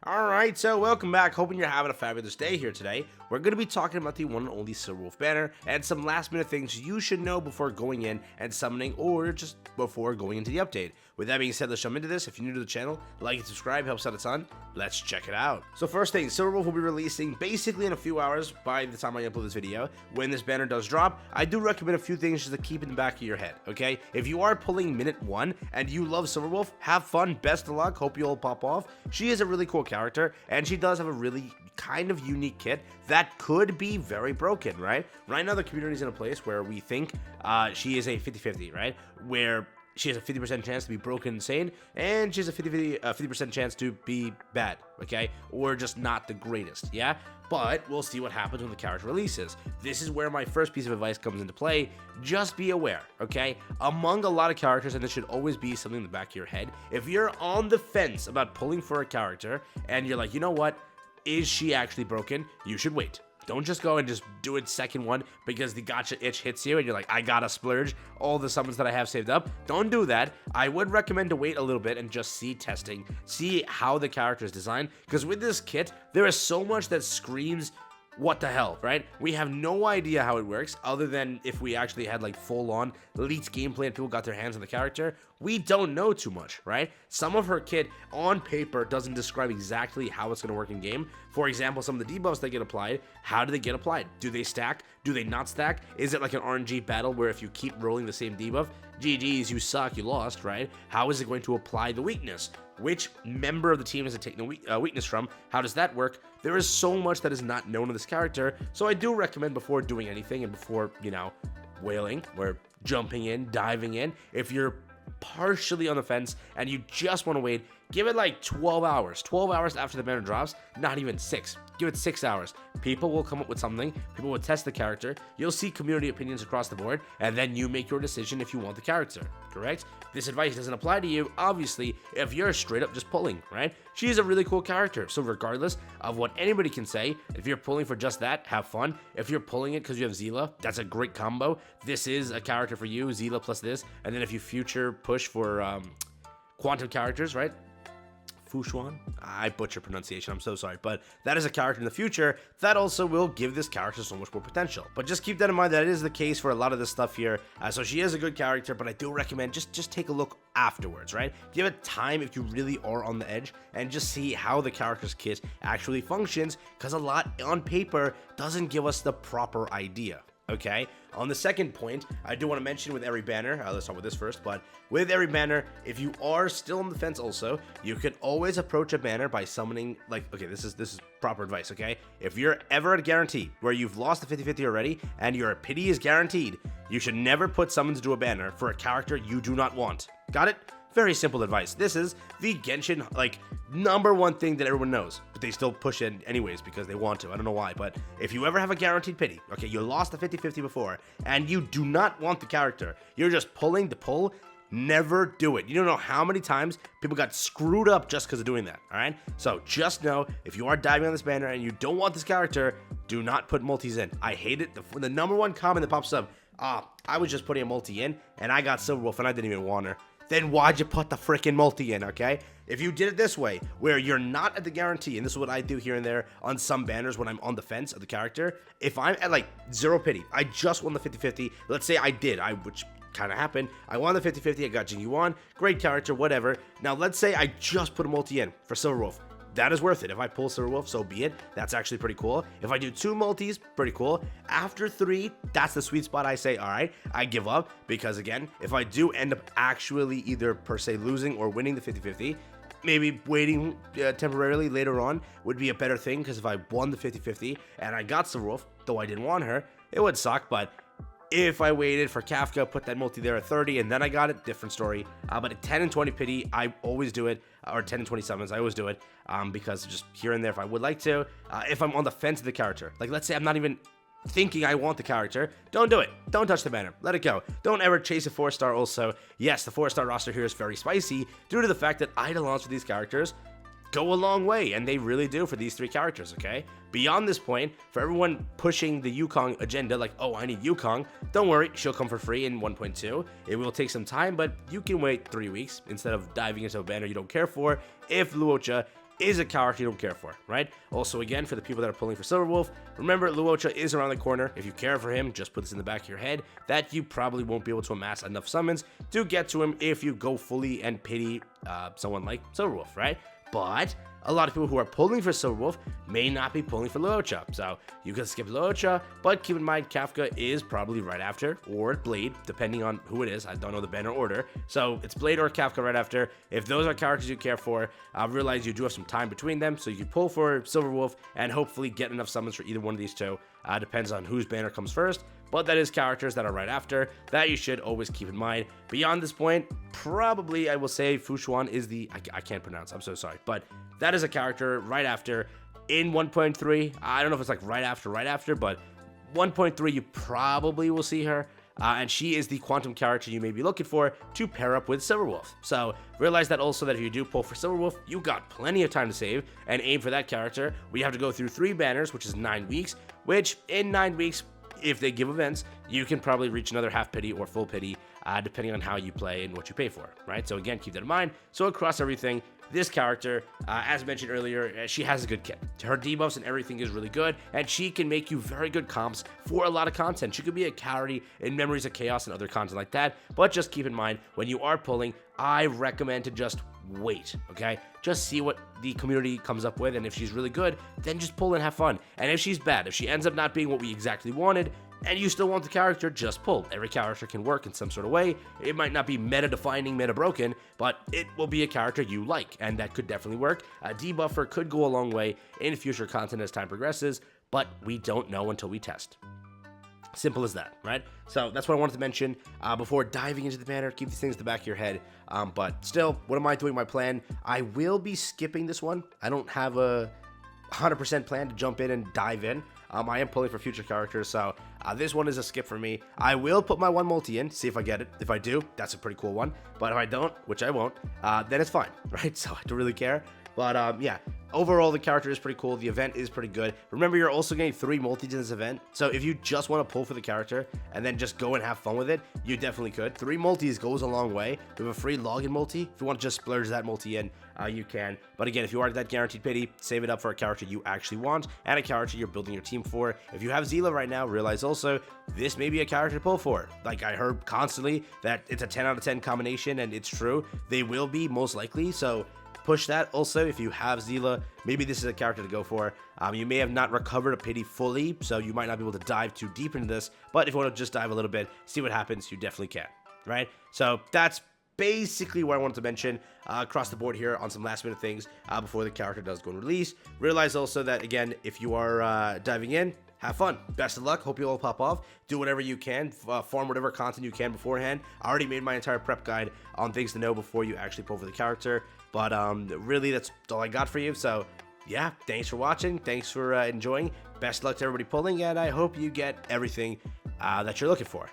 Alright, so welcome back. Hoping you're having a fabulous day here today. We're going to be talking about the one and only SILVERWOLF banner and some last minute things you should know before going in and summoning or just before going into the update. With that being said, let's jump into this. If you're new to the channel, like and subscribe, helps out a ton. Let's check it out. So first thing, SILVERWOLF will be releasing basically in a few hours by the time I upload this video. When this banner does drop, I do recommend a few things just to keep in the back of your head, okay? If you are pulling minute 1 and you love SILVERWOLF, have fun, best of luck, hope you all pop off. She is a really cool character, and she does have a really kind of unique kit that could be very broken, right? Right now the community is in a place where we think she is a 50-50, right? Where she has a 50% chance to be broken insane, and she has a 50% chance to be bad, okay? Or just not the greatest, yeah? But we'll see what happens when the character releases. This is where my first piece of advice comes into play. Just be aware, okay? Among a lot of characters, and this should always be something in the back of your head, if you're on the fence about pulling for a character, and you're like, you know what? Is she actually broken? You should wait. Don't just go and just do it second one because the gotcha itch hits you and you're like, I gotta splurge all the summons that I have saved up. Don't do that. I would recommend to wait a little bit and just see testing, see how the character is designed, because with this kit, there is so much that screams, what the hell, right? We have no idea how it works other than if we actually had like full-on leaked gameplay and people got their hands on the character. We don't know too much, right? Some of her kit on paper doesn't describe exactly how it's going to work in game. For example, some of the debuffs that get applied, how do they get applied? Do they stack? Do they not stack? Is it like an RNG battle where if you keep rolling the same debuff, GG's, you suck, you lost, right? How is it going to apply the weakness? Which member of the team is it taking the weakness from? How does that work? There is so much that is not known of this character, so I do recommend before doing anything and before, you know, wailing or jumping in, diving in, if you're partially on the fence and you just want to wait, give it like 12 hours. 12 hours after the banner drops, not even 6. Give it 6 hours. People will come up with something. People will test the character. You'll see community opinions across the board, and then you make your decision if you want the character, correct? This advice doesn't apply to you, obviously, if you're straight up just pulling, right? She is a really cool character, so regardless of what anybody can say, if you're pulling for just that, have fun. If you're pulling it because you have Zila, that's a great combo. This is a character for you, Zila plus this, and then if you future push for quantum characters, right? Fushuan? I butcher pronunciation, I'm so sorry, but that is a character in the future that also will give this character so much more potential. But just keep that in mind that it is the case for a lot of this stuff here. So she is a good character, but I do recommend just take a look afterwards, right? Give it time if you really are on the edge and just see how the character's kit actually functions, because a lot on paper doesn't give us the proper idea. Okay, on the second point, I do want to mention with every banner, let's start with this first, but with every banner, if you are still on the fence also, you can always approach a banner by summoning, like, okay, this is proper advice, okay? If you're ever at a guarantee where you've lost the 50-50 already and your pity is guaranteed, you should never put summons to a banner for a character you do not want. Got it? Very simple advice. This is the Genshin, like, #1 thing that everyone knows, but they still push it anyways because they want to. I don't know why, but if you ever have a guaranteed pity, okay, you lost the 50-50 before, and you do not want the character, you're just pulling to pull, never do it. You don't know how many times people got screwed up just because of doing that, all right? So just know, if you are diving on this banner and you don't want this character, do not put multis in. I hate it. The #1 comment that pops up, I was just putting a multi in, and I got SILVERWOLF, and I didn't even want her. Then why'd you put the freaking multi in, okay? If you did it this way, where you're not at the guarantee, and this is what I do here and there on some banners when I'm on the fence of the character, if I'm at like 0 pity, I just won the 50-50, let's say I did, which kind of happened, I won the 50-50, I got Jingyuan, great character, whatever. Now let's say I just put a multi in for SILVERWOLF. That is worth it. If I pull SILVERWOLF, so be it. That's actually pretty cool. If I do 2 multis, pretty cool. After 3, that's the sweet spot. I say, all right, I give up, because again, if I do end up actually either per se losing or winning the 50-50, maybe waiting temporarily later on would be a better thing, because if I won the 50-50 and I got SILVERWOLF, though I didn't want her, it would suck, but if I waited for Kafka, put that multi there at 30, and then I got it, different story. But at 10 and 20 pity, I always do it, or 10 and 20 summons, I always do it, because just here and there if I would like to. If I'm on the fence of the character, like let's say I'm not even thinking I want the character, don't do it. Don't touch the banner. Let it go. Don't ever chase a 4-star also. Yes, the 4-star roster here is very spicy due to the fact that Eidolons with these characters go a long way, and they really do for these 3 characters, okay? Beyond this point, for everyone pushing the Yukong agenda, like, oh, I need Yukong, don't worry, she'll come for free in 1.2. It will take some time, but you can wait 3 weeks instead of diving into a banner you don't care for if Luocha is a character you don't care for, right? Also, again, for the people that are pulling for Silverwolf, remember Luocha is around the corner. If you care for him, just put this in the back of your head that you probably won't be able to amass enough summons to get to him if you go fully and pity someone like Silverwolf, right? But a lot of people who are pulling for Silverwolf may not be pulling for Luocha, so you can skip Luocha, but keep in mind Kafka is probably right after, or Blade, depending on who it is. I don't know the banner order, so it's Blade or Kafka right after. If those are characters you care for, realize you do have some time between them, so you can pull for Silverwolf and hopefully get enough summons for either one of these two. Depends on whose banner comes first, but that is characters that are right after that you should always keep in mind. Beyond this point, probably I will say Fushuan is the, I can't pronounce, I'm so sorry, but that is a character right after in 1.3. I don't know if it's like right after, but 1.3 you probably will see her. And she is the quantum character you may be looking for to pair up with Silverwolf. So realize that also that if you do pull for Silverwolf, you got plenty of time to save and aim for that character. We have to go through 3 banners, which is 9 weeks, which in 9 weeks, if they give events, you can probably reach another half pity or full pity, depending on how you play and what you pay for, right? So again, keep that in mind. So across everything, this character, as mentioned earlier, she has a good kit. Her debuffs and everything is really good, and she can make you very good comps for a lot of content. She could be a carry in Memories of Chaos and other content like that, but just keep in mind, when you are pulling, I recommend to just wait, okay? Just see what the community comes up with, and if she's really good, then just pull and have fun. And if she's bad, if she ends up not being what we exactly wanted, and you still want the character, just pull. Every character can work in some sort of way. It might not be meta-defining, meta-broken, but it will be a character you like, and that could definitely work. A debuffer could go a long way in future content as time progresses, but we don't know until we test. Simple as that, right? So that's what I wanted to mention before diving into the banner. Keep these things in the back of your head. But still, what am I doing my plan? I will be skipping this one. I don't have a 100% plan to jump in and dive in. I am pulling for future characters, so this one is a skip for me. I will put my 1 multi in, see if I get it. If I do, that's a pretty cool one. But if I don't, which I won't, then it's fine, right? So I don't really care. But yeah, overall, the character is pretty cool. The event is pretty good. Remember, you're also getting 3 multis in this event. So if you just want to pull for the character and then just go and have fun with it, you definitely could. 3 multis goes a long way. We have a free login multi. If you want to just splurge that multi in, you can. But again, if you are that guaranteed pity, save it up for a character you actually want and a character you're building your team for. If you have Zila right now, realize also this may be a character to pull for. Like I heard constantly that it's a 10 out of 10 combination, and it's true. They will be most likely. So push that. Also, if you have Zila, maybe this is a character to go for. You may have not recovered a pity fully, so you might not be able to dive too deep into this, but if you want to just dive a little bit, see what happens, you definitely can, right? So that's basically what I wanted to mention across the board here on some last minute things before the character does go and release. Realize also that, again, if you are diving in, have fun. Best of luck. Hope you all pop off. Do whatever you can. Farm whatever content you can beforehand. I already made my entire prep guide on things to know before you actually pull for the character. But really, that's all I got for you. So yeah, thanks for watching. Thanks for enjoying. Best of luck to everybody pulling, and I hope you get everything that you're looking for.